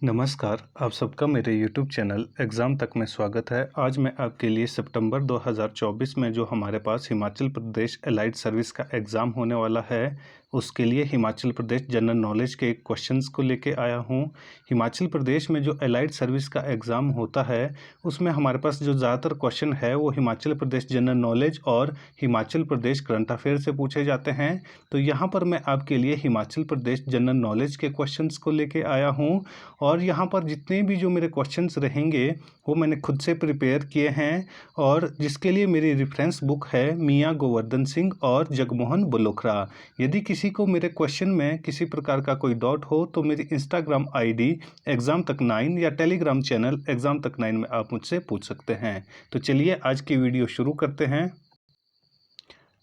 नमस्कार, आप सबका मेरे YouTube चैनल एग्ज़ाम तक में स्वागत है। आज मैं आपके लिए सितंबर 2024 में जो हमारे पास हिमाचल प्रदेश एलाइड सर्विस का एग्ज़ाम होने वाला है, उसके लिए हिमाचल प्रदेश जनरल नॉलेज के क्वेश्चंस को लेके आया हूँ। हिमाचल प्रदेश में जो एलाइड सर्विस का एग्ज़ाम होता है, उसमें हमारे पास जो ज़्यादातर क्वेश्चन है वो हिमाचल प्रदेश जनरल नॉलेज और हिमाचल प्रदेश करंट अफेयर से पूछे जाते हैं। तो यहाँ पर मैं आपके लिए हिमाचल प्रदेश जनरल नॉलेज के क्वेश्चंस को लेके आया हूँ और यहाँ पर जितने भी जो मेरे क्वेश्चंस रहेंगे वो मैंने खुद से प्रिपेयर किए हैं और जिसके लिए मेरी रेफरेंस बुक है मियाँ गोवर्धन सिंह और जगमोहन बलोखरा। यदि किसी को मेरे क्वेश्चन में किसी प्रकार का कोई डाउट हो तो मेरी इंस्टाग्राम आईडी एग्ज़ाम तक 9 या टेलीग्राम चैनल एग्ज़ाम तक 9 में आप मुझसे पूछ सकते हैं। तो चलिए आज की वीडियो शुरू करते हैं।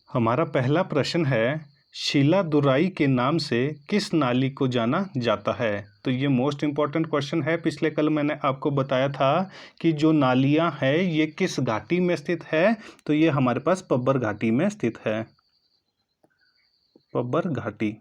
हमारा पहला प्रश्न है, शीला दुराई के नाम से किस नाली को जाना जाता है? तो ये मोस्ट इम्पॉर्टेंट क्वेश्चन है। पिछले कल मैंने आपको बताया था कि जो नालियाँ हैं ये किस घाटी में स्थित है, तो ये हमारे पास पब्बर घाटी में स्थित है। पब्बर घाटी,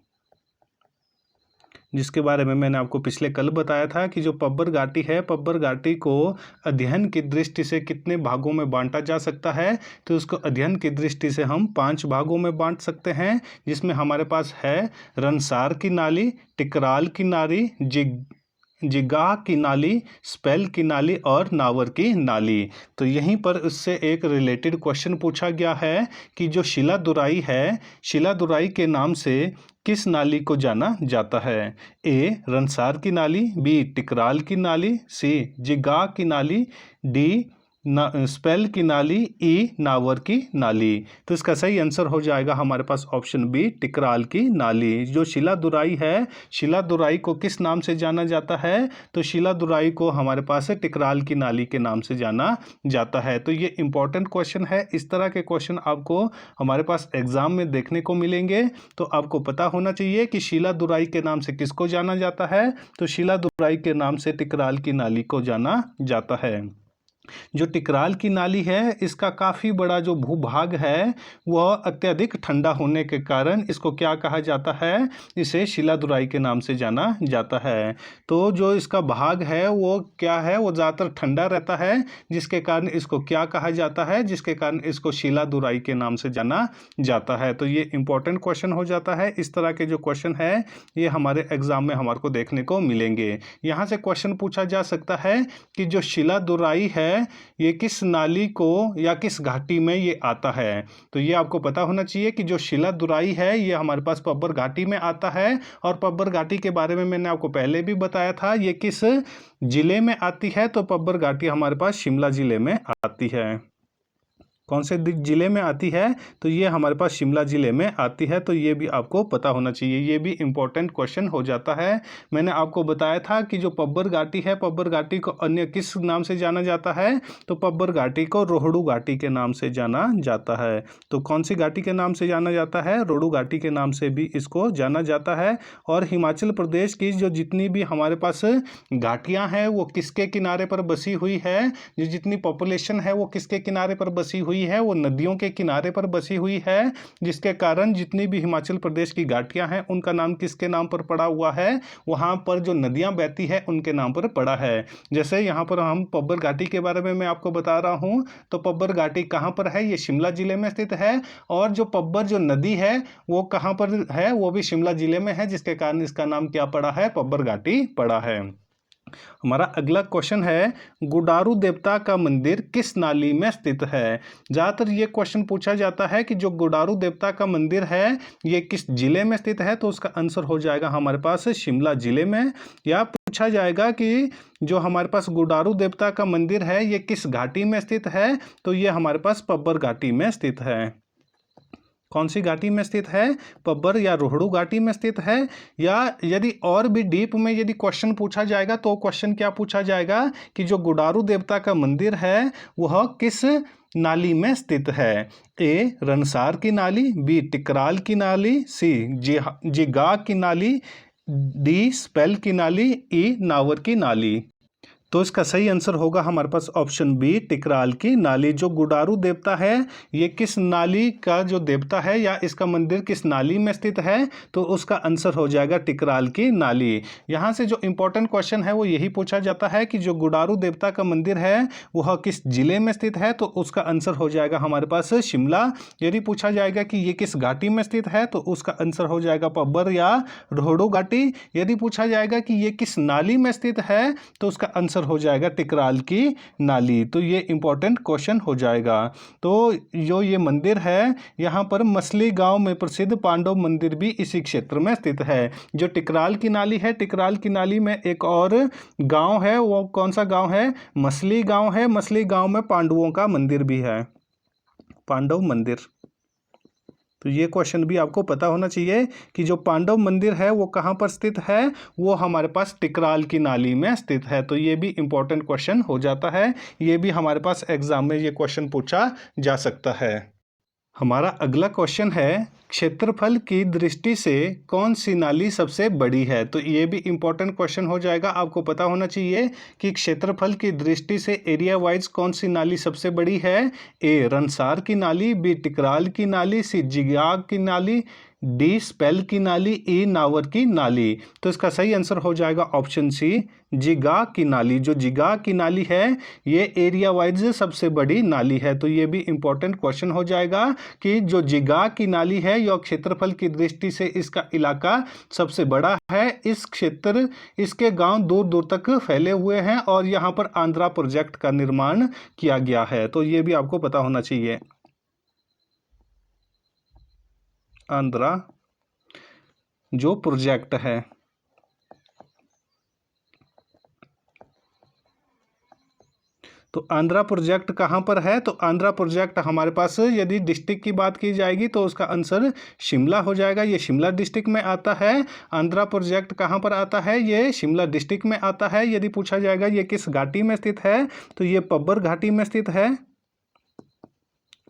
जिसके बारे में मैंने आपको पिछले कल बताया था कि जो पब्बर घाटी है, पब्बर घाटी को अध्ययन की दृष्टि से कितने भागों में बांटा जा सकता है, तो उसको अध्ययन की दृष्टि से हम 5 भागों में बांट सकते हैं, जिसमें हमारे पास है रनसार की नाली, टिकराल की नाली, जिगाह की नाली, स्पेल की नाली और नावर की नाली। तो यहीं पर उससे एक रिलेटेड क्वेश्चन पूछा गया है कि जो शिला दुराई है, शिला दुराई के नाम से किस नाली को जाना जाता है? ए रनसार की नाली, बी टिकराल की नाली, सी जिगाह की नाली, डी स्पेल की नाली, ई नावर की नाली। तो इसका सही आंसर हो जाएगा हमारे पास ऑप्शन बी टिकराल की नाली। जो शिला दुराई है, शिला दुराई को किस नाम से जाना जाता है? तो शिला दुराई को हमारे पास टिकराल की नाली के नाम से जाना जाता है। तो ये इंपॉर्टेंट क्वेश्चन है। इस तरह के क्वेश्चन आपको हमारे पास एग्जाम में देखने को मिलेंगे, तो आपको पता होना चाहिए कि शिला दुराई के नाम से किसको जाना जाता है। तो शिला दुराई के नाम से टिकराल की नाली को जाना जाता है। जो टिकराल की नाली है, इसका काफ़ी बड़ा जो भूभाग है वह अत्यधिक ठंडा होने के कारण इसको क्या कहा जाता है? इसे शिलादुराई के नाम से जाना जाता है। तो जो इसका भाग है वो क्या है? वो ज़्यादातर ठंडा रहता है, जिसके कारण इसको क्या कहा जाता है? जिसके कारण इसको शिलादुराई के नाम से जाना जाता है। तो ये इंपॉर्टेंट क्वेश्चन हो जाता है। इस तरह के जो क्वेश्चन है ये हमारे एग्जाम में हमारे को देखने को मिलेंगे। यहाँ से क्वेश्चन पूछा जा सकता है कि जो शिलादुराई है ये किस नाली को या किस घाटी में ये आता है। तो ये आपको पता होना चाहिए कि जो शिला दुराई है ये हमारे पास पब्बर घाटी में आता है और पब्बर घाटी के बारे में मैंने आपको पहले भी बताया था ये किस जिले में आती है। तो पब्बर घाटी हमारे पास शिमला जिले में आती है। कौन से जिले में आती है? तो ये हमारे पास शिमला जिले में आती है। तो ये भी आपको पता होना चाहिए, ये भी इम्पोर्टेंट क्वेश्चन हो जाता है। मैंने आपको बताया था कि जो पब्बर घाटी है, पब्बर घाटी को अन्य किस नाम से जाना जाता है? तो पब्बर घाटी को रोहड़ू घाटी के नाम से जाना जाता है। तो कौन सी घाटी के नाम से जाना जाता है? रोहड़ू घाटी के नाम से भी इसको जाना जाता है। और हिमाचल प्रदेश की जो जितनी भी हमारे पास घाटियाँ हैं वो किसके किनारे पर बसी हुई है? जो जितनी पॉपुलेशन है वो किसके किनारे पर बसी हुई है? वो नदियों के किनारे पर बसी हुई है, जिसके कारण जितनी भी हिमाचल प्रदेश की घाटियां हैं उनका नाम किसके नाम पर पड़ा हुआ है? वहां पर जो नदियां बहती है उनके नाम पर पड़ा है। जैसे यहां पर हम पब्बर घाटी के बारे में मैं आपको बता रहा हूं, तो पब्बर घाटी कहां पर है? ये शिमला जिले में स्थित है। और जो पब्बर जो नदी है वो कहां पर है? वो भी शिमला जिले में है, जिसके कारण इसका नाम क्या पड़ा है? पब्बर घाटी पड़ा है। हमारा अगला क्वेश्चन है, गुडारू देवता का मंदिर किस नाली में स्थित है? ज़्यादातर ये क्वेश्चन पूछा जाता है कि जो गुडारू देवता का मंदिर है ये किस जिले में स्थित है। तो उसका आंसर हो जाएगा हमारे पास शिमला जिले में। या पूछा जाएगा कि जो हमारे पास गुडारू देवता का मंदिर है ये किस घाटी में स्थित है। तो ये हमारे पास पब्बर घाटी में स्थित है। कौन सी घाटी में स्थित है? पब्बर या रोहड़ू घाटी में स्थित है। या यदि और भी डीप में यदि क्वेश्चन पूछा जाएगा तो क्वेश्चन क्या पूछा जाएगा कि जो गुडारू देवता का मंदिर है वह किस नाली में स्थित है? ए रनसार की नाली, बी टिकराल की नाली, सी जिगाह की नाली, डी स्पेल की नाली, ई नावर की नाली। तो इसका सही आंसर होगा हमारे पास ऑप्शन बी, टिकराल की नाली। जो गुडारू देवता है ये किस नाली का जो देवता है या इसका मंदिर किस नाली में स्थित है, तो उसका आंसर हो जाएगा टिकराल की नाली। यहाँ से जो इंपॉर्टेंट क्वेश्चन है वो यही पूछा जाता है कि जो गुडारू देवता का मंदिर है वह किस जिले में स्थित है, तो उसका आंसर हो जाएगा हमारे पास शिमला। यदि पूछा जाएगा कि ये किस घाटी में स्थित है तो उसका आंसर हो जाएगा पब्बर या रोहड़ू घाटी। यदि पूछा जाएगा कि ये किस नाली में स्थित है तो उसका आंसर हो जाएगा टिकराल की नाली। तो ये इंपॉर्टेंट क्वेश्चन हो जाएगा। तो जो ये मंदिर है यहाँ पर मसली गांव में प्रसिद्ध पांडव मंदिर भी इसी क्षेत्र में स्थित है। जो टिकराल की नाली है, टिकराल की नाली में एक और गांव है, वो कौन सा गांव है, मसली गांव है। मसली गांव में पांडवों का मंदिर भी है, पांडव मंदिर। तो ये क्वेश्चन भी आपको पता होना चाहिए कि जो पांडव मंदिर है वो कहाँ पर स्थित है, वो हमारे पास टिकराल की नाली में स्थित है। तो ये भी इंपॉर्टेंट क्वेश्चन हो जाता है, ये भी हमारे पास एग्जाम में ये क्वेश्चन पूछा जा सकता है। हमारा अगला क्वेश्चन है, क्षेत्रफल की दृष्टि से कौन सी नाली सबसे बड़ी है। तो ये भी इंपॉर्टेंट क्वेश्चन हो जाएगा। आपको पता होना चाहिए कि क्षेत्रफल की दृष्टि से एरिया वाइज कौन सी नाली सबसे बड़ी है। ए रनसार की नाली, बी टिकराल की नाली, सी जिगाग की नाली, डी स्पेल की नाली, ई नावर की नाली। तो इसका सही आंसर हो जाएगा ऑप्शन सी, जिगा की नाली। जो जिगा की नाली है ये एरिया वाइज सबसे बड़ी नाली है। तो ये भी इंपॉर्टेंट क्वेश्चन हो जाएगा कि जो जिगा की नाली है यह क्षेत्रफल की दृष्टि से इसका इलाका सबसे बड़ा है। इस क्षेत्र, इसके गांव दूर दूर तक फैले हुए हैं और यहाँ पर आंध्रा प्रोजेक्ट का निर्माण किया गया है। तो ये भी आपको पता होना चाहिए। आंध्रा जो प्रोजेक्ट है, तो आंध्रा प्रोजेक्ट कहाँ पर है, तो आंध्रा प्रोजेक्ट हमारे पास यदि डिस्ट्रिक्ट की बात की जाएगी तो उसका आंसर शिमला हो जाएगा। ये शिमला डिस्ट्रिक्ट में आता है। आंध्रा प्रोजेक्ट कहाँ पर आता है, ये शिमला डिस्ट्रिक्ट में आता है। यदि पूछा जाएगा ये किस घाटी में स्थित है, तो ये पब्बर घाटी में स्थित है।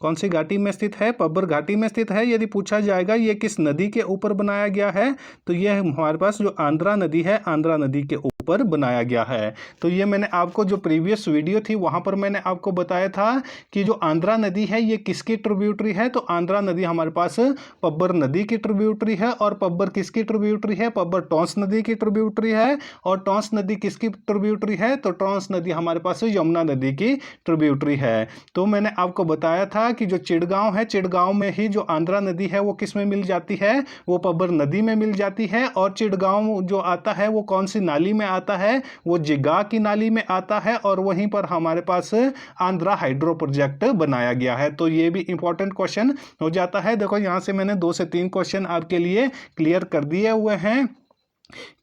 कौन सी घाटी में स्थित है, पब्बर घाटी में स्थित है। यदि पूछा जाएगा ये किस नदी के ऊपर बनाया गया है, तो ये हमारे पास जो आंध्रा नदी है, आंध्रा नदी के ऊपर बनाया गया है। तो ये मैंने आपको जो प्रीवियस वीडियो थी वहां पर मैंने आपको बताया था कि जो आंध्रा नदी है ये किसकी ट्रिब्यूटरी है, तो आंध्रा नदी हमारे पास पब्बर नदी की ट्रिब्यूटरी है। और पब्बर किसकी ट्रिब्यूटरी है, पब्बर टॉन्स नदी की ट्रिब्यूटरी है। और टॉन्स नदी किसकी ट्रिब्यूटरी है, तो टॉन्स नदी हमारे पास यमुना नदी की ट्रिब्यूटरी है। तो मैंने आपको बताया था कि जो चिड़गांव है, चिड़गांव में ही जो आंध्रा नदी है वो किस में मिल जाती है, वो पब्बर नदी में मिल जाती है। और चिड़गांव जो आता है वो कौन सी नाली में आता है, वो जिगा की नाली में आता है। और वहीं पर हमारे पास आंध्रा हाइड्रो प्रोजेक्ट बनाया गया है। तो ये भी इंपॉर्टेंट क्वेश्चन हो जाता है। देखो यहाँ से मैंने 2 से 3 क्वेश्चन आपके लिए क्लियर कर दिए हुए हैं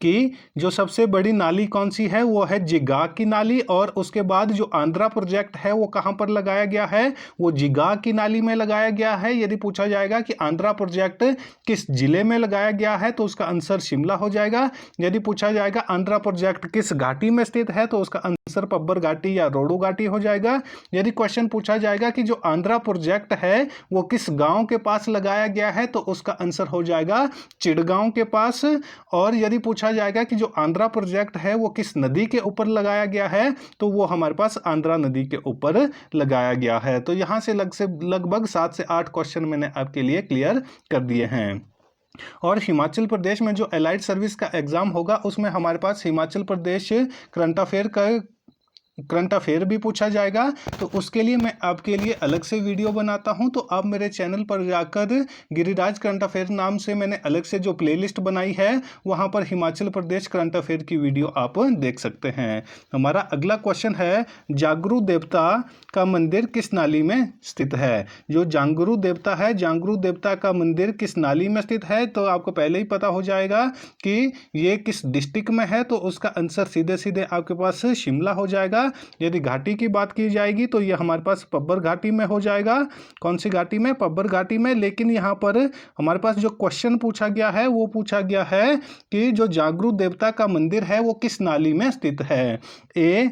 कि जो सबसे बड़ी नाली कौन सी है, वो है जिगाग की नाली। और उसके बाद जो आंध्रा प्रोजेक्ट है वो कहां पर लगाया गया है, वो जिगाग की नाली में लगाया गया है। यदि पूछा जाएगा कि आंध्रा प्रोजेक्ट किस जिले में लगाया गया है, तो उसका आंसर शिमला हो जाएगा। यदि पूछा जाएगा आंध्रा प्रोजेक्ट किस घाटी में स्थित है, तो उसका आंसर पब्बर घाटी या रोडू घाटी हो जाएगा। यदि क्वेश्चन पूछा जाएगा कि जो आंध्रा प्रोजेक्ट है वो किस गांव के पास लगाया गया है, तो उसका आंसर हो जाएगा चिड़गांव के पास। और यदि पूछा जाएगा कि जो आंध्रा प्रोजेक्ट है वो किस नदी के ऊपर लगाया गया है, तो वो हमारे पास आंध्रा नदी के ऊपर लगाया गया है। तो यहां से लगभग 7 से 8 क्वेश्चन मैंने आपके लिए क्लियर कर दिए हैं। और हिमाचल प्रदेश में जो एलाइड सर्विस का एग्जाम होगा उसमें हमारे पास हिमाचल प्रदेश करंट अफेयर भी पूछा जाएगा। तो उसके लिए मैं आपके लिए अलग से वीडियो बनाता हूं। तो आप मेरे चैनल पर जाकर गिरिराज करंट अफेयर नाम से मैंने अलग से जो प्लेलिस्ट बनाई है वहां पर हिमाचल प्रदेश करंट अफेयर की वीडियो आप देख सकते हैं। हमारा अगला क्वेश्चन है, जागरू देवता का मंदिर किस नाली में स्थित है। जो जागरू देवता है, जागरू देवता का मंदिर किस नाली में स्थित है, तो आपको पहले ही पता हो जाएगा कि ये किस डिस्ट्रिक्ट में है। तो उसका आंसर सीधे सीधे आपके पास शिमला हो जाएगा। यदि घाटी की बात की जाएगी तो ये हमारे पास पब्बर घाटी में हो जाएगा। कौन सी घाटी में, पब्बर घाटी में। लेकिन यहाँ पर हमारे पास जो क्वेश्चन पूछा गया है वो पूछा गया है कि जो जागरू देवता का मंदिर है वो किस नाली में स्थित है। ए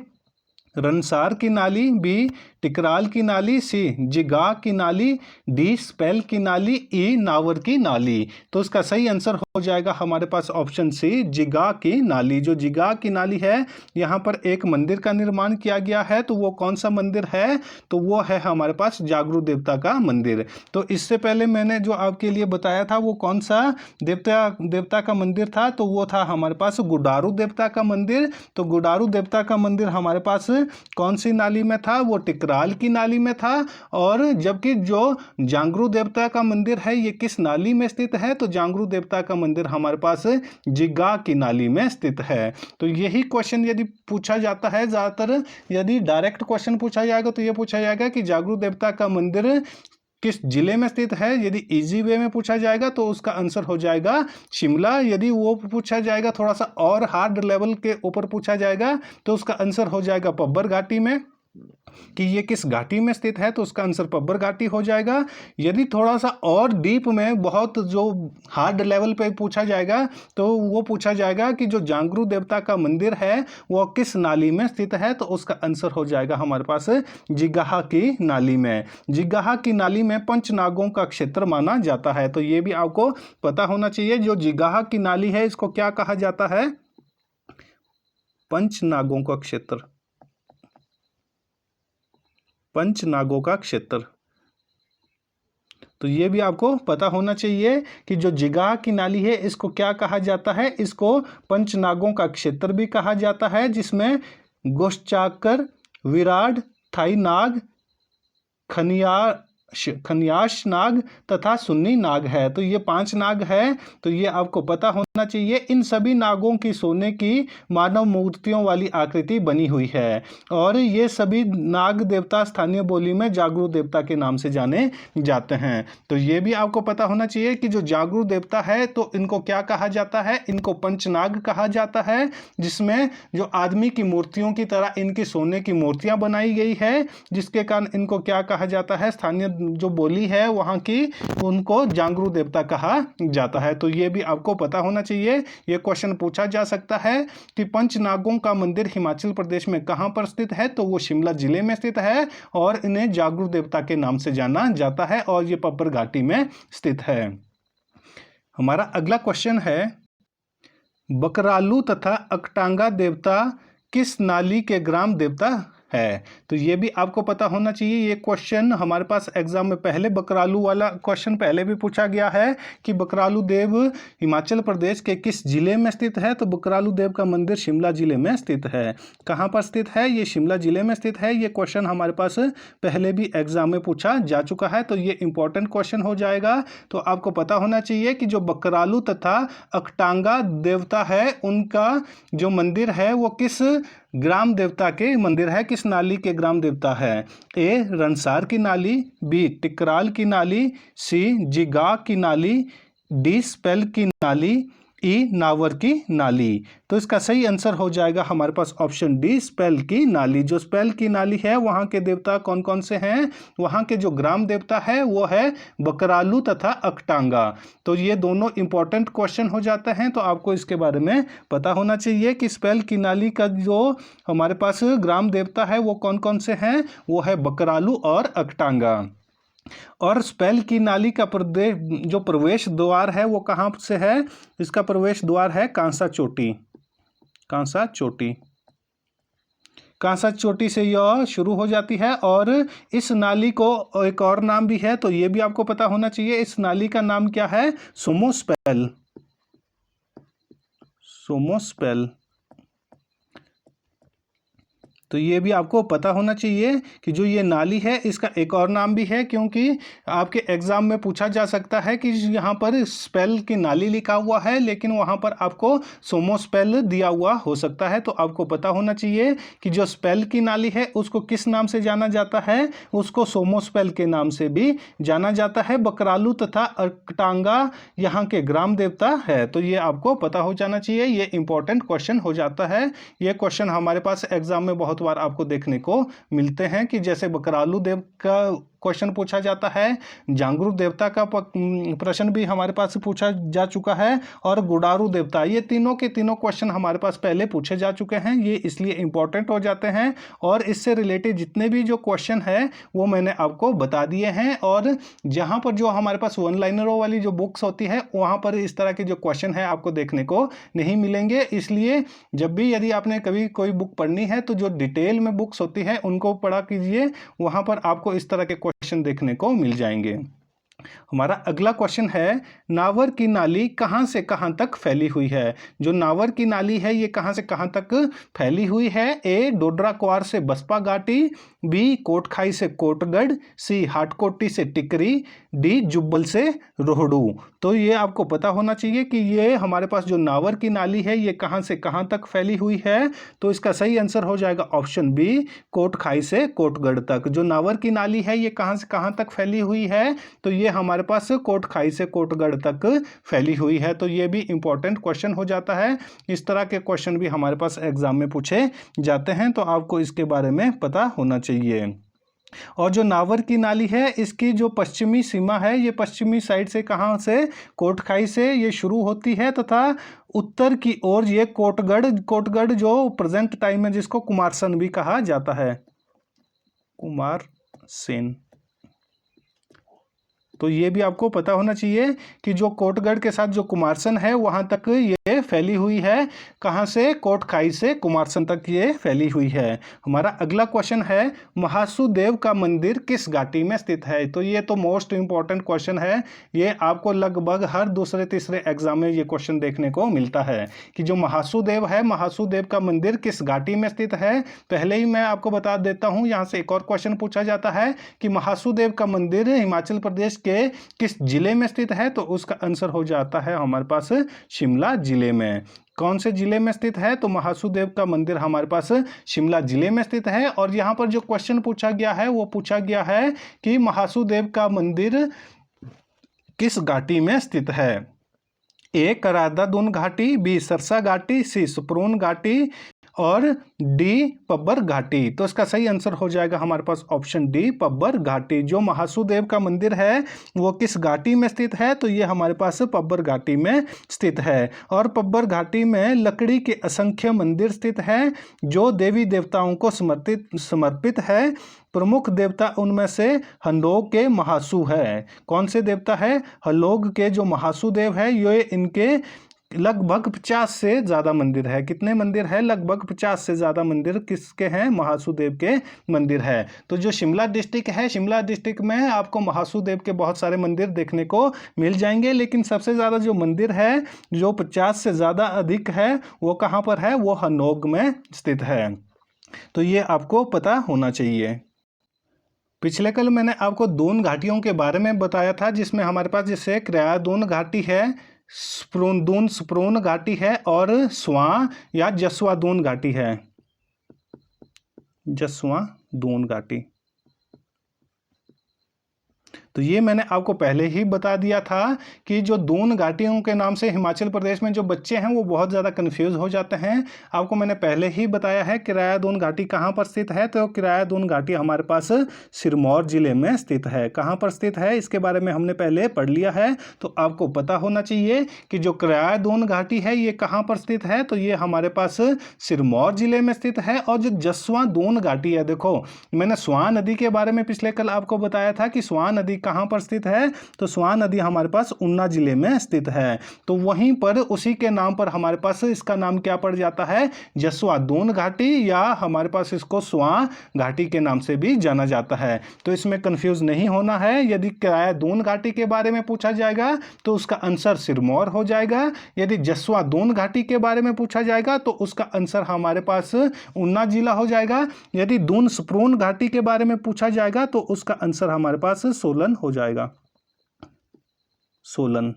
रनसार की नाली, बी टिकराल की नाली, सी जिगाह की नाली, डी स्पेल की नाली, ई नावर की नाली। तो इसका सही आंसर हो जाएगा हमारे पास ऑप्शन सी जिगाह की नाली। जो जिगाह की नाली है, यहाँ पर एक मंदिर का निर्माण किया गया है। तो वो कौन सा मंदिर है? तो वो है हमारे पास जागरू देवता का मंदिर। तो इससे पहले मैंने जो आपके लिए बताया था वो कौन सा देवता का मंदिर था? तो वो था हमारे पास गुडारू देवता का मंदिर। तो गुडारू देवता का मंदिर हमारे पास कौन सी नाली में था? वो टिकराल की नाली में था। और जबकि जो जांगरू देवता का मंदिर है ये किस नाली में स्थित है? तो जांगरू देवता का मंदिर हमारे पास जिगाह की नाली में स्थित है। तो यही क्वेश्चन यदि पूछा जाता है, ज़्यादातर यदि डायरेक्ट क्वेश्चन पूछा जाएगा तो ये पूछा जाएगा कि जागरू देवता का मंदिर किस जिले में स्थित है। यदि इजी वे में पूछा जाएगा तो उसका आंसर हो जाएगा शिमला। यदि वो पूछा जाएगा थोड़ा सा और हार्ड लेवल के ऊपर पूछा जाएगा तो उसका आंसर हो जाएगा पब्बर घाटी में, कि ये किस घाटी में स्थित है, तो उसका आंसर पब्बर घाटी हो जाएगा। यदि थोड़ा सा और डीप में बहुत जो हार्ड लेवल पे पूछा जाएगा तो वो पूछा जाएगा कि जो जांगरू देवता का मंदिर है वो किस नाली में स्थित है, तो उसका आंसर हो जाएगा हमारे पास जिगाह की नाली में। जिगाह की नाली में पंचनागों का क्षेत्र माना जाता है। तो ये भी आपको पता होना चाहिए। जो जिगाह की नाली है इसको क्या कहा जाता है? पंचनागों का क्षेत्र, पंचनागों का क्षेत्र। तो ये भी आपको पता होना चाहिए कि जो जिगाह की नाली है इसको क्या कहा जाता है? इसको पंचनागों का क्षेत्र भी कहा जाता है, जिसमें गोश्चाकर, विराड, थाई नाग, खन्यास नाग तथा सुन्नी नाग है। तो ये 5 नाग है। तो ये आपको पता होना चाहिए। इन सभी नागों की सोने की मानव मूर्तियों वाली आकृति बनी हुई है और ये सभी नाग देवता स्थानीय बोली में जागरू देवता के नाम से जाने जाते हैं। तो ये भी आपको पता होना चाहिए कि जो जागरू देवता है तो इनको क्या कहा जाता है? इनको पंचनाग कहा जाता है, जिसमें जो आदमी की मूर्तियों की तरह इनकी सोने की मूर्तियां बनाई गई है, जिसके कारण इनको क्या कहा जाता है? स्थानीय जो बोली है वहाँ की, उनको जांगरू देवता कहा जाता है। तो ये भी आपको पता होना चाहिए। ये क्वेश्चन पूछा जा सकता है कि पंचनागों का मंदिर हिमाचल प्रदेश में कहाँ पर स्थित है? तो वो शिमला जिले में स्थित है और इन्हें जागरू देवता के नाम से जाना जाता है और ये पब्बर घाटी में स्थित है। हमारा अगला क्वेश्चन है, बकरालू तथा अकटांगा देवता किस नाली के ग्राम देवता है? तो ये भी आपको पता होना चाहिए। ये क्वेश्चन हमारे पास एग्जाम में पहले बकरालू वाला क्वेश्चन पहले भी पूछा गया है कि बकरालू देव हिमाचल प्रदेश के किस जिले में स्थित है? तो बकरालू देव का मंदिर शिमला जिले में स्थित है। कहाँ पर स्थित है? ये शिमला जिले में स्थित है। ये क्वेश्चन हमारे पास पहले भी एग्जाम में पूछा जा चुका है, तो ये इंपॉर्टेंट क्वेश्चन हो जाएगा। तो आपको पता होना चाहिए कि जो बकरालू तथा अकटांगा देवता है उनका जो मंदिर है वो किस ग्राम देवता के मंदिर है, किस नाली के ग्राम देवता है? ए रनसार की नाली, बी टिकराल की नाली, सी जिगाह की नाली, डी स्पेल की नाली, ई नावर की नाली। तो इसका सही आंसर हो जाएगा हमारे पास ऑप्शन डी स्पेल की नाली। जो स्पेल की नाली है वहाँ के देवता कौन कौन से हैं? वहाँ के जो ग्राम देवता है वो है बकरालू तथा अकटांगा। तो ये दोनों इंपॉर्टेंट क्वेश्चन हो जाते हैं। तो आपको इसके बारे में पता होना चाहिए कि स्पेल की नाली का जो हमारे पास ग्राम देवता है वो कौन कौन से हैं? वो है बकरालू और अकटांगा। और स्पेल की नाली का जो प्रवेश द्वार है वो कहाँ से है? इसका प्रवेश द्वार है कांसा चोटी। कांसा चोटी, कांसा चोटी से यह शुरू हो जाती है। और इस नाली को एक और नाम भी है, तो ये भी आपको पता होना चाहिए। इस नाली का नाम क्या है? सोमोस्पेल। सोमोस्पेल। तो ये भी आपको पता होना चाहिए कि जो ये नाली है इसका एक और नाम भी है, क्योंकि आपके एग्जाम में पूछा जा सकता है कि यहाँ पर स्पेल की नाली लिखा हुआ है लेकिन वहाँ पर आपको सोमोस्पेल दिया हुआ हो सकता है। तो आपको पता होना चाहिए कि जो स्पेल की नाली है उसको किस नाम से जाना जाता है? उसको सोमोस्पेल के नाम से भी जाना जाता है। बकरालू तथा अकटांगा यहाँ के ग्राम देवता है। तो ये आपको पता हो जाना चाहिए। ये इंपॉर्टेंट क्वेश्चन हो जाता है। ये क्वेश्चन हमारे पास एग्जाम में बहुत बहुत बार आपको देखने को मिलते हैं कि जैसे बकरालू देव का क्वेश्चन पूछा जाता है, जांगरू देवता का प्रश्न भी हमारे पास पूछा जा चुका है, और गुडारू देवता, ये तीनों के तीनों क्वेश्चन हमारे पास पहले पूछे जा चुके हैं। ये इसलिए इंपॉर्टेंट हो जाते हैं, और इससे रिलेटेड जितने भी जो क्वेश्चन है वो मैंने आपको बता दिए हैं। और जहाँ पर जो हमारे पास वन लाइनरों वाली जो बुक्स होती है वहाँ पर इस तरह के जो क्वेश्चन है आपको देखने को नहीं मिलेंगे। इसलिए जब भी यदि आपने कभी कोई बुक पढ़नी है तो जो डिटेल में बुक्स होती है उनको पढ़ा कीजिए, वहाँ पर आपको इस तरह के क्वेश्चन देखने को मिल जाएंगे। हमारा अगला क्वेश्चन है, नावर की नाली कहाँ से कहाँ तक फैली हुई है। जो नावर की नाली है ये कहाँ से कहाँ तक फैली हुई है। ए डोडरा क्वार से बसपा घाटी, बी कोटखाई से कोटगढ़, सी हाटकोटी से टिकरी, डी जुब्बल से रोहड़ू। तो ये आपको पता होना चाहिए कि ये हमारे पास जो नावर की नाली है ये कहाँ से कहाँ तक फैली हुई है। तो इसका सही आंसर हो जाएगा ऑप्शन बी, कोटखाई से कोटगढ़ तक। जो नावर की नाली है ये कहाँ से कहाँ तक फैली हुई है, तो ये हमारे पास कोटखाई से कोटगढ़ तक फैली हुई है। तो ये भी इंपॉर्टेंट क्वेश्चन हो जाता है। इस तरह के क्वेश्चन भी हमारे पास एग्जाम में पूछे जाते हैं, तो आपको इसके बारे में पता होना चाहिए। और जो नावर की नाली है इसकी जो पश्चिमी सीमा है ये पश्चिमी साइड से कहाँ से, कोटखाई से ये शुरू होती है, तथा उत्तर की ओर ये कोटगढ़ जो प्रेजेंट टाइम में जिसको कुमारसेन भी कहा जाता है, कुमारसेन। तो ये भी आपको पता होना चाहिए कि जो कोटगढ़ के साथ जो कुमारसेन है वहां तक ये फैली हुई है। कहां से, कोटखाई से कुमारसेन तक ये फैली हुई है। हमारा अगला क्वेश्चन है, महासु देव का मंदिर किस घाटी में स्थित है। तो ये तो मोस्ट इंपॉर्टेंट क्वेश्चन है, ये आपको लगभग हर दूसरे तीसरे एग्जाम में ये क्वेश्चन देखने को मिलता है कि जो महासु देव है, महासु देव का मंदिर किस घाटी में स्थित है। पहले ही मैं आपको बता देता हूं, यहां से एक और क्वेश्चन पूछा जाता है कि महासु देव का मंदिर हिमाचल प्रदेश के किस जिले में स्थित है। तो उसका आंसर हो जाता है हमारे पास शिमला जिले में। कौन से जिले में स्थित है, तो महासुदेव का मंदिर हमारे पास शिमला जिले में स्थित है। और यहां पर जो क्वेश्चन पूछा गया है वो पूछा गया है कि महासुदेव का मंदिर किस घाटी में स्थित है। ए करादादून घाटी, बी सरसा घाटी, सी सुपरून घाटी, और डी पब्बर घाटी। तो इसका सही आंसर हो जाएगा हमारे पास ऑप्शन डी, पब्बर घाटी। जो महासुदेव का मंदिर है वो किस घाटी में स्थित है, तो ये हमारे पास पब्बर घाटी में स्थित है। और पब्बर घाटी में लकड़ी के असंख्य मंदिर स्थित हैं जो देवी देवताओं को समर्पित है। प्रमुख देवता उनमें से हलोग के महासु है। कौन से देवता है, हलोग के जो महासु देव है, ये इनके लगभग 50 से ज़्यादा मंदिर है। कितने मंदिर है, लगभग 50 से ज़्यादा मंदिर किसके हैं, महासुदेव के मंदिर है। तो जो शिमला डिस्ट्रिक्ट है, शिमला डिस्ट्रिक्ट में आपको महासुदेव के बहुत सारे मंदिर देखने को मिल जाएंगे, लेकिन सबसे ज़्यादा जो मंदिर है जो 50 से ज़्यादा अधिक है वो कहाँ पर है, वो हनोग में स्थित है। तो ये आपको पता होना चाहिए। पिछले कल मैंने आपको दून घाटियों के बारे में बताया था, जिसमें हमारे पास जैसे क्रियादून घाटी है, स्प्रून घाटी है, और स्वां या जसवा दून घाटी है, जसवा दून घाटी। तो ये मैंने आपको पहले ही बता दिया था कि जो दून घाटियों के नाम से हिमाचल प्रदेश में जो बच्चे हैं वो बहुत ज़्यादा कंफ्यूज हो जाते हैं। आपको मैंने पहले ही बताया है किरायादून घाटी कहाँ पर स्थित है। तो किरायादून घाटी हमारे पास सिरमौर जिले में स्थित है। कहाँ पर स्थित है इसके बारे में हमने पहले पढ़ लिया है, तो आपको पता होना चाहिए कि जो किरायादून घाटी है ये कहाँ पर स्थित है। तो ये हमारे पास सिरमौर जिले में स्थित है। और जो जसवा दून घाटी है, देखो मैंने स्वां नदी के बारे में पिछले कल आपको बताया था कि स्वां नदी कहां पर स्थित है। तो स्वां नदी हमारे पास ऊना जिले में स्थित है। तो वहीं पर उसी के नाम पर हमारे पास इसका नाम क्या पड़ जाता है, जसवा दून घाटी, या हमारे पास इसको स्वां घाटी के नाम से भी जाना जाता है। तो इसमें कंफ्यूज नहीं होना है। यदि किरायादून घाटी के बारे में पूछा जाएगा तो उसका आंसर सिरमौर हो जाएगा। यदि जसवा दून घाटी के बारे में पूछा जाएगा तो उसका आंसर हमारे पास ऊना जिला हो जाएगा। यदि दून स्प्रून घाटी के बारे में पूछा जाएगा तो उसका आंसर हमारे पास सोलन हो जाएगा, सोलन।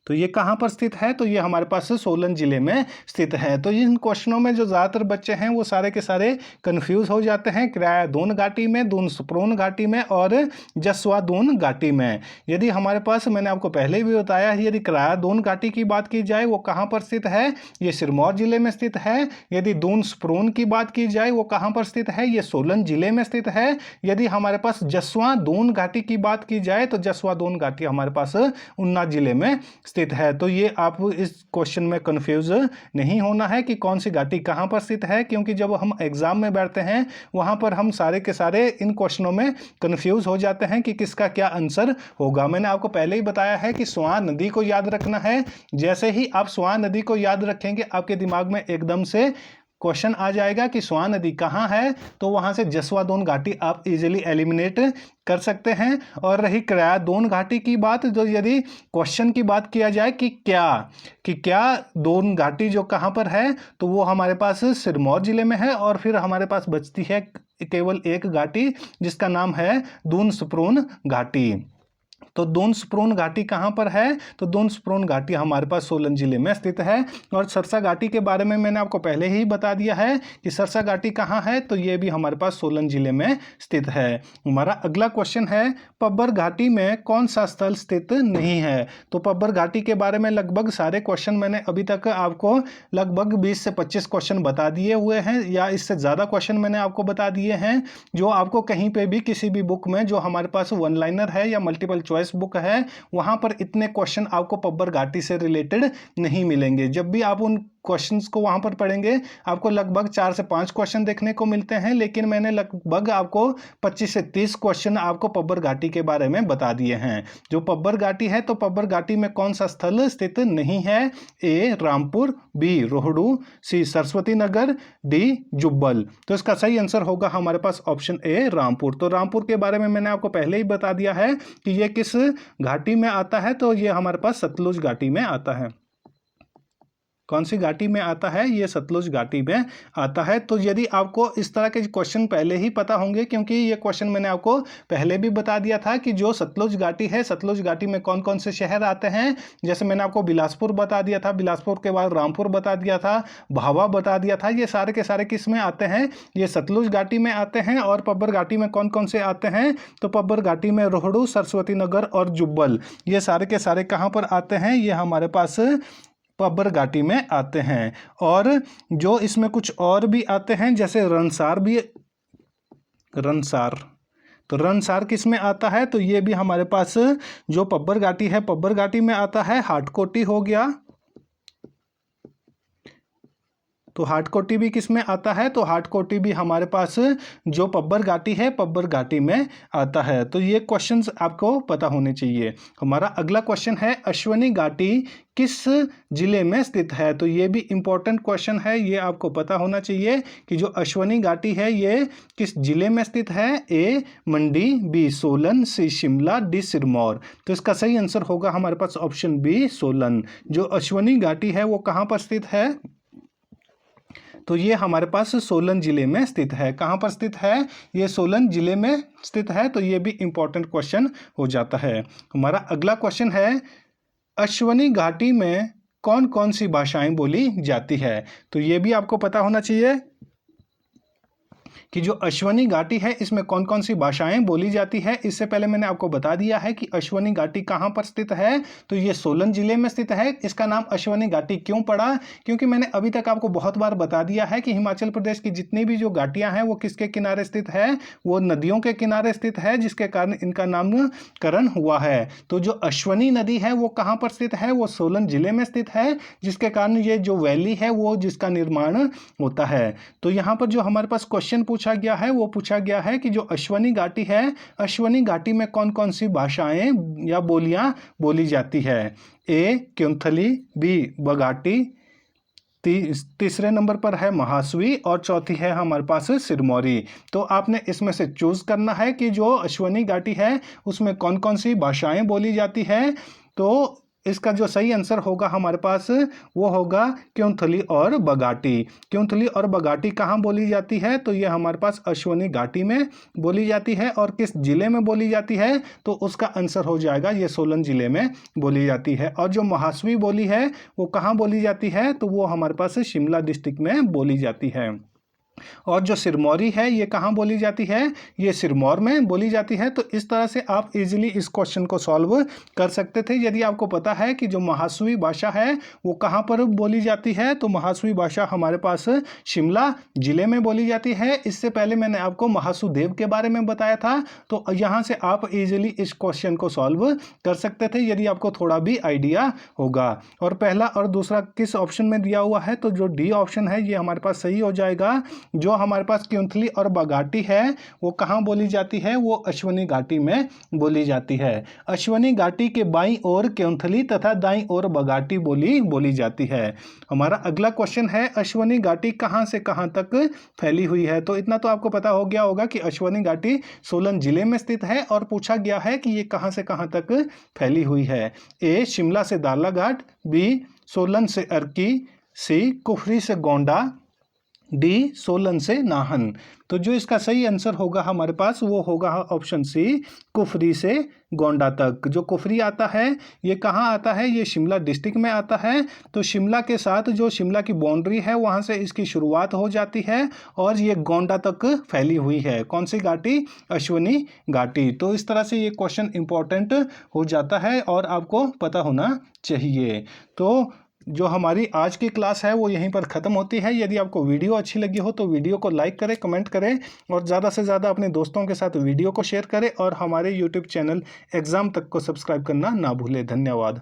तो ये कहाँ पर स्थित है? तो ये हमारे पास सोलन जिले में स्थित है। तो इन क्वेश्चनों में जो ज़्यादातर बच्चे हैं वो सारे के सारे कंफ्यूज हो जाते हैं क्रायादून घाटी में, दून सुप्रोन घाटी में और जसवादून घाटी में। यदि हमारे पास, मैंने आपको पहले भी बताया है, यदि क्रायादून घाटी की बात की जाए वो कहाँ पर स्थित है? ये सिरमौर जिले में स्थित है। यदि दून सुप्रोन की बात की जाए वो कहाँ पर स्थित है? ये सोलन जिले में स्थित है। यदि हमारे पास जसवादून घाटी की बात की जाए तो जसवादून घाटी हमारे पास उन्ना जिले में स्थित है। तो ये आप इस क्वेश्चन में कंफ्यूज नहीं होना है कि कौन सी घाटी कहां पर स्थित है, क्योंकि जब हम एग्जाम में बैठते हैं वहां पर हम सारे के सारे इन क्वेश्चनों में कंफ्यूज हो जाते हैं कि किसका क्या आंसर होगा। मैंने आपको पहले ही बताया है कि स्वां नदी को याद रखना है। जैसे ही आप स्वां नदी को याद रखेंगे आपके दिमाग में एकदम से क्वेश्चन आ जाएगा कि स्वां नदी कहाँ है, तो वहां से जसवादोन घाटी आप इजीली एलिमिनेट कर सकते हैं। और रही क्रायादोन घाटी की बात, जो यदि क्वेश्चन की बात किया जाए कि क्या दोन घाटी जो कहाँ पर है, तो वो हमारे पास सिरमौर जिले में है। और फिर हमारे पास बचती है केवल एक घाटी जिसका नाम है दून सुप्रोन घाटी। तो दून सुप्रोन घाटी कहाँ पर है? तो दून सुप्रोन घाटी हमारे पास सोलन जिले में स्थित है। और सरसा घाटी के बारे में मैंने आपको पहले ही बता दिया है कि सरसा घाटी कहाँ है, तो ये भी हमारे पास सोलन जिले में स्थित है। हमारा अगला क्वेश्चन है, पब्बर घाटी में कौन सा स्थल स्थित नहीं है? तो पब्बर घाटी के बारे में लगभग सारे क्वेश्चन मैंने अभी तक आपको लगभग 20 से 25 क्वेश्चन बता दिए हुए हैं, या इससे ज़्यादा क्वेश्चन मैंने आपको बता दिए हैं, जो आपको कहीं पे भी किसी भी बुक में जो हमारे पास वन लाइनर है या मल्टीपल चॉइस बुक है वहां पर इतने क्वेश्चन आपको पब्बर घाटी से रिलेटेड नहीं मिलेंगे। जब भी आप उन क्वेश्चंस को वहां पर पढ़ेंगे आपको लगभग 4 से 5 क्वेश्चन देखने को मिलते हैं, लेकिन मैंने लगभग आपको 25 से 30 क्वेश्चन आपको पब्बर घाटी के बारे में बता दिए हैं। जो पब्बर घाटी है, तो पब्बर घाटी में कौन सा स्थल स्थित नहीं है? ए रामपुर, बी रोहड़ू, सी सरस्वती नगर, डी जुब्बल। तो इसका सही आंसर होगा हमारे पास ऑप्शन ए रामपुर। तो रामपुर के बारे में मैंने आपको पहले ही बता दिया है कि यह किस घाटी में आता है, तो यह हमारे पास सतलुज घाटी में आता है। कौन सी घाटी में आता है? ये सतलुज घाटी में आता है। तो यदि आपको इस तरह के क्वेश्चन पहले ही पता होंगे, क्योंकि ये क्वेश्चन मैंने आपको पहले भी बता दिया था कि जो सतलुज घाटी है, सतलुज घाटी में कौन कौन से शहर आते हैं। जैसे मैंने आपको बिलासपुर बता दिया था, बिलासपुर के बाद रामपुर बता दिया था, भावा बता दिया था। ये सारे के सारे किस में आते हैं? ये सतलुज घाटी में आते हैं। और पब्बर घाटी में कौन कौन से आते हैं? तो पब्बर घाटी में रोहड़ू, सरस्वती नगर और जुब्बल, ये सारे के सारे कहाँ पर आते हैं? ये हमारे पास पब्बर घाटी में आते हैं। और जो इसमें कुछ और भी आते हैं, जैसे रनसार भी, तो रनसार किस में आता है? तो ये भी हमारे पास जो पब्बर घाटी है, पब्बर घाटी में आता है। हाटकोटी हो गया, तो हाटकोटी भी किस में आता है? तो हाटकोटी भी हमारे पास जो पब्बर घाटी है, पब्बर घाटी में आता है। तो ये क्वेश्चंस आपको पता होने चाहिए। हमारा अगला क्वेश्चन है, अश्वनी घाटी किस जिले में स्थित है? तो ये भी इंपॉर्टेंट क्वेश्चन है, ये आपको पता होना चाहिए कि जो अश्वनी घाटी है ये किस जिले में स्थित है? ए मंडी, बी सोलन, सी शिमला, डी सिरमौर। तो इसका सही आंसर होगा हमारे पास ऑप्शन बी सोलन। जो अश्वनी घाटी है वो कहाँ पर स्थित है? तो ये हमारे पास सोलन जिले में स्थित है। कहाँ पर स्थित है? ये सोलन जिले में स्थित है। तो ये भी इंपॉर्टेंट क्वेश्चन हो जाता है। हमारा अगला क्वेश्चन है, अश्वनी घाटी में कौन कौन सी भाषाएं बोली जाती है? तो ये भी आपको पता होना चाहिए कि जो अश्वनी घाटी है इसमें कौन कौन सी भाषाएं बोली जाती है। इससे पहले मैंने आपको बता दिया है कि अश्वनी घाटी कहाँ पर स्थित है, तो ये सोलन जिले में स्थित है। इसका नाम अश्वनी घाटी क्यों पड़ा? क्योंकि मैंने अभी तक आपको बहुत बार बता दिया है कि हिमाचल प्रदेश की जितनी भी जो घाटियां हैं वो किसके किनारे स्थित है? वो नदियों के किनारे स्थित है, जिसके कारण इनका नामकरण हुआ है। तो जो अश्वनी नदी है वो कहाँ पर स्थित है? वो सोलन जिले में स्थित है, जिसके कारण ये जो वैली है वो जिसका निर्माण होता है। तो यहाँ पर जो हमारे पास क्वेश्चन पूछा गया है वो पूछा गया है कि जो अश्वनी घाटी है, अश्वनी घाटी में कौन कौन सी भाषाएं या बोलियां बोली जाती है? ए क्योंथली, बी बघाटी, तीसरे नंबर पर है महासवी और चौथी है हमारे पास सिरमौरी। तो आपने इसमें से चूज करना है कि जो अश्वनी घाटी है उसमें कौन कौन सी भाषाएं बोली जाती है। तो इसका जो सही आंसर होगा हमारे पास वो होगा क्योंथली और बगाटी। क्योंथली और बगाटी कहाँ बोली जाती है? तो ये हमारे पास अश्वनी घाटी में बोली जाती है। और किस जिले में बोली जाती है? तो उसका आंसर हो जाएगा ये सोलन जिले में बोली जाती है। और जो महासवी बोली है वो कहाँ बोली जाती है? तो वो हमारे पास शिमला डिस्ट्रिक्ट में बोली जाती है। और जो सिरमौरी है ये कहाँ बोली जाती है? ये सिरमौर में बोली जाती है। तो इस तरह से आप इजीली इस क्वेश्चन को सॉल्व कर सकते थे यदि आपको पता है कि जो महासवी भाषा है वो कहाँ पर बोली जाती है। तो महासवी भाषा हमारे पास शिमला जिले में बोली जाती है। इससे पहले मैंने आपको महासुदेव के बारे में बताया था। तो यहाँ से आप इजीली इस क्वेश्चन को सॉल्व कर सकते थे यदि आपको थोड़ा भी आइडिया होगा। और पहला और दूसरा किस ऑप्शन में दिया हुआ है? तो जो डी ऑप्शन है ये हमारे पास सही हो जाएगा। जो हमारे पास क्योंथली और बगाटी है वो कहाँ बोली जाती है? वो अश्वनी घाटी में बोली जाती है। अश्वनी घाटी के बाईं ओर क्योंथली तथा दाईं ओर बगाटी बोली जाती है। हमारा अगला क्वेश्चन है अश्वनी घाटी कहाँ से कहाँ तक फैली हुई है? तो इतना तो आपको पता हो गया होगा कि अश्वनी घाटी सोलन जिले में स्थित है। और पूछा गया है कि ये कहाँ से कहाँ तक फैली हुई है। ए शिमला से दालाघाट, बी सोलन से अर्की, सी कुफरी से गोंडा, डी सोलन से नाहन। तो जो इसका सही आंसर होगा हमारे पास वो होगा ऑप्शन सी कुफरी से गोंडा तक। जो कुफरी आता है ये कहाँ आता है? ये शिमला डिस्ट्रिक्ट में आता है। तो शिमला के साथ जो शिमला की बाउंड्री है वहाँ से इसकी शुरुआत हो जाती है और ये गोंडा तक फैली हुई है। कौन सी घाटी? अश्वनी घाटी। तो इस तरह से ये क्वेश्चन इंपॉर्टेंट हो जाता है और आपको पता होना चाहिए। तो जो हमारी आज की क्लास है वो यहीं पर ख़त्म होती है। यदि आपको वीडियो अच्छी लगी हो तो वीडियो को लाइक करें, कमेंट करें और ज़्यादा से ज़्यादा अपने दोस्तों के साथ वीडियो को शेयर करें और हमारे यूट्यूब चैनल एग्ज़ाम तक को सब्सक्राइब करना ना भूलें। धन्यवाद।